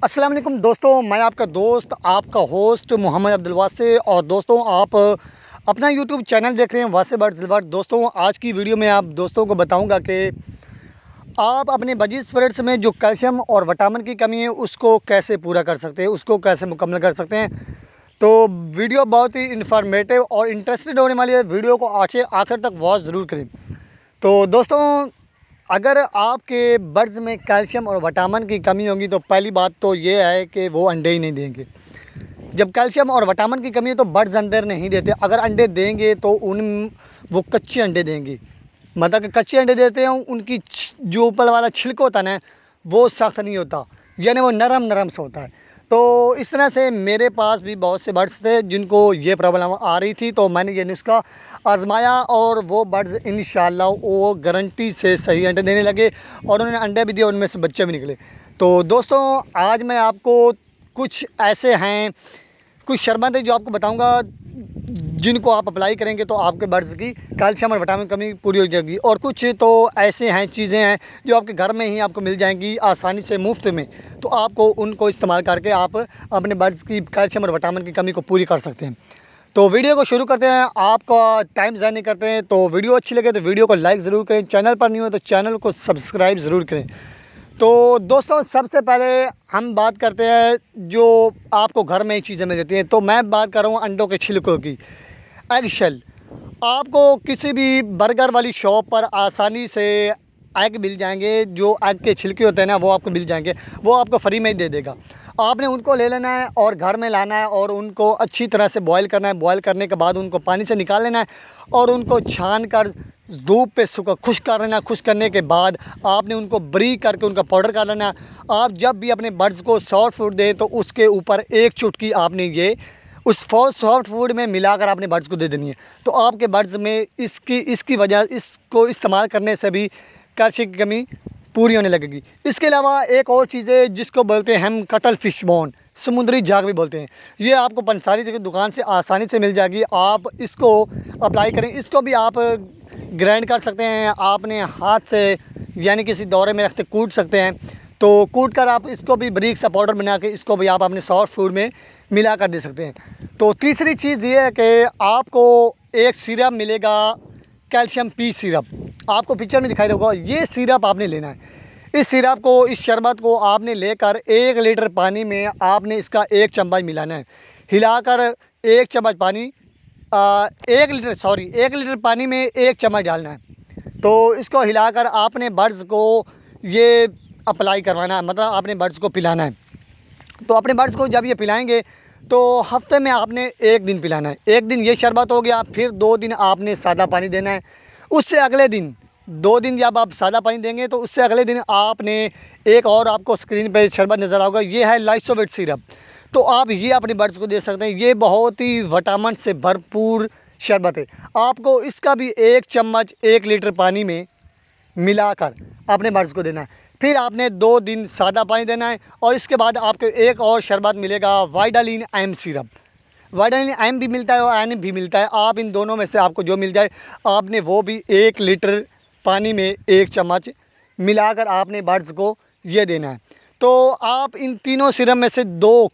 अस्सलाम वालेकुम दोस्तों, मैं आपका दोस्त आपका होस्ट मोहम्मद अब्दुल वासे। और दोस्तों, आप अपना यूट्यूब चैनल देख रहे हैं वासे बर्ड्स दिलबर। दोस्तों, आज की वीडियो में आप दोस्तों को बताऊंगा कि आप अपने बजीज स्प्रेड्स में जो कैल्शियम और विटामिन की कमी है उसको कैसे पूरा कर सकते हैं, उसको कैसे मुकम्मल कर सकते हैं। तो वीडियो बहुत ही इन्फॉर्मेटिव और इंटरेस्टेड होने वाली है। वीडियो को आखिर तक वॉच ज़रूर करें। तो दोस्तों, अगर आपके बर्ड्स में कैल्शियम और विटामिन की कमी होगी तो पहली बात तो ये है कि वो अंडे ही नहीं देंगे। जब कैल्शियम और विटामिन की कमी है तो बर्ड्स अंडे नहीं देते। अगर अंडे देंगे तो वो कच्चे अंडे देंगे, मतलब कि कच्चे अंडे देते हैं। उनकी जो ऊपर वाला छिलका होता है ना, वो सख्त नहीं होता, यानी वो नरम नरम सा होता है। तो इस तरह से मेरे पास भी बहुत से बर्ड्स थे जिनको ये प्रॉब्लम आ रही थी, तो मैंने ये नुस्खा आजमाया और वो बर्ड्स इंशाल्लाह वो गारंटी से सही अंडे देने लगे और उन्होंने अंडे भी दिए, उनमें से बच्चे भी निकले। तो दोस्तों, आज मैं आपको कुछ ऐसे हैं, कुछ शरबत है जो आपको बताऊंगा जिनको आप अप्लाई करेंगे तो आपके बर्ड्स की कैल्शियम और विटामिन कमी पूरी हो जाएगी। और कुछ तो ऐसे हैं, चीज़ें हैं जो आपके घर में ही आपको मिल जाएंगी आसानी से मुफ्त में, तो आपको उनको इस्तेमाल करके आप अपने बर्ड्स की कैल्शियम और विटामिन की कमी को पूरी कर सकते हैं। तो वीडियो को शुरू करते हैं, आपका टाइम ज़ाया नहीं करते हैं। तो वीडियो अच्छी लगे तो वीडियो को लाइक ज़रूर करें, चैनल पर नहीं हो तो चैनल को सब्सक्राइब ज़रूर करें। तो दोस्तों, सबसे पहले हम बात करते हैं जो आपको घर में ही चीज़ें मिल जाती हैं। तो मैं बात कर रहा हूँ अंडों के छिलकों की। एग शेल, आपको किसी भी बर्गर वाली शॉप पर आसानी से एग मिल जाएंगे। जो एग के छिलके होते हैं ना, वो आपको मिल जाएंगे, वो आपको फ्री में ही दे देगा। आपने उनको ले लेना है और घर में लाना है और उनको अच्छी तरह से बॉईल करना है। बॉईल करने के बाद उनको पानी से निकाल लेना है और उनको छान कर धूप पे खुश्क कर लेना। खुश्क करने के बाद आपने उनको ब्रीक करके उनका पाउडर कर लेना। आप जब भी अपने बर्ड्स को सॉफ्ट फूड दें तो उसके ऊपर एक चुटकी आपने ये उस सॉफ्ट फूड में मिलाकर आपने बर्ड्स को दे देनी है। तो आपके बर्ड्स में इसकी वजह, इसको इस्तेमाल करने से भी कैल्शियम की कमी पूरी होने लगेगी। इसके अलावा एक और चीज़ है जिसको बोलते हैं हम कटल फिश बोन, समुद्री झाग भी बोलते हैं। ये आपको पंसारी की दुकान से आसानी से मिल जाएगी। आप इसको अप्लाई करें। इसको भी आप ग्राइंड कर सकते हैं, आपने हाथ से यानी किसी दौरे में रखते कूट सकते हैं। तो कूट कर आप इसको भी बारीक सा पाउडर बना के इसको भी आप अपने सॉफ्ट फूड में मिला कर दे सकते हैं। तो तीसरी चीज़ ये है कि आपको एक सिरप मिलेगा, कैल्शियम पी सिरप, आपको पिक्चर में दिखाई देगा। ये सिरप आपने लेना है। इस सिरप को, इस शरबत को आपने लेकर 1 लीटर पानी में आपने इसका 1 चम्मच मिलाना है। हिलाकर 1 चम्मच पानी 1 लीटर पानी में 1 चम्मच डालना है। तो इसको हिलाकर आपने बर्ड्स को ये अप्लाई करवाना है, मतलब आपने बर्ड्स को पिलाना है। तो अपने बर्ड्स को जब ये पिलाएंगे तो हफ्ते में आपने 1 दिन पिलाना है। 1 दिन ये शरबत हो गया, फिर 2 दिन आपने सादा पानी देना है। उससे अगले दिन 2 दिन जब आप सादा पानी देंगे तो उससे अगले दिन आपने एक और, आपको स्क्रीन पे शरबत नज़र आओगा, ये है लाइसोविट सिरप। तो आप ये अपने बर्ड्स को दे सकते हैं। ये बहुत ही विटामिन से भरपूर शरबत है। आपको इसका भी 1 चम्मच 1 लीटर पानी में मिलाकर अपने बर्ड्स को देना है। फिर आपने 2 दिन सादा पानी देना है और इसके बाद आपको एक और शरबत मिलेगा, वाइडालिन एम सिरप। वाइडालिन एम भी मिलता है और एन भी मिलता है। आप इन दोनों में से आपको जो मिल जाए आपने वो भी 1 लीटर पानी में 1 चम्मच मिलाकर आपने बर्ड्स को ये देना है। तो आप इन तीनों सिरप में से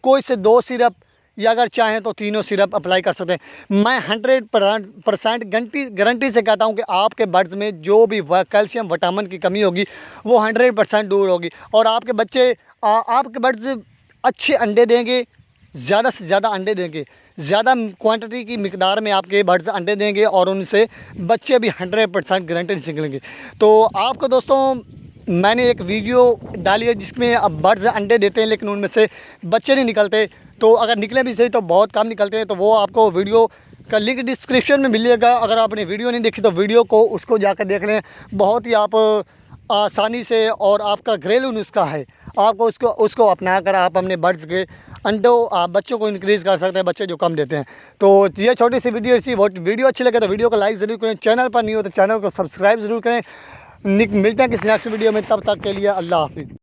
कोई से 2 सिरप, या अगर चाहें तो तीनों सिरप अप्लाई कर सकते हैं। मैं 100% गारंटी से कहता हूं कि आपके बर्ड्स में जो भी कैल्शियम विटामिन की कमी होगी वो 100% दूर होगी और आपके बच्चे, आपके बर्ड्स अच्छे अंडे देंगे, ज़्यादा से ज़्यादा अंडे देंगे, ज़्यादा क्वांटिटी की मिकदार में आपके बर्ड्स अंडे देंगे और उनसे बच्चे भी 100% गारंटी से निकलेंगे। तो आपको दोस्तों, मैंने एक वीडियो डाली है जिसमें अब बर्ड्स अंडे देते हैं लेकिन उनमें से बच्चे नहीं निकलते। तो अगर निकले भी सही तो बहुत कम निकलते हैं। तो वो आपको वीडियो का लिंक डिस्क्रिप्शन में मिलेगा। अगर आपने वीडियो नहीं देखी तो वीडियो को उसको जाकर देख लें। बहुत ही आप आसानी से, और आपका घरेलू नुस्खा है, आपको उसको अपना कर आप अपने बर्ड्स के बच्चों को इंक्रीज़ कर सकते हैं, बच्चे जो कम देते हैं। तो ये छोटी सी वीडियो थी। वीडियो अच्छी लगे तो वीडियो को लाइक ज़रूर करें, चैनल पर नहीं हो तो चैनल को सब्सक्राइब ज़रूर करें। मिलते हैं किसी नेक्स्ट वीडियो में, तब तक के लिए अल्लाह हाफिज़।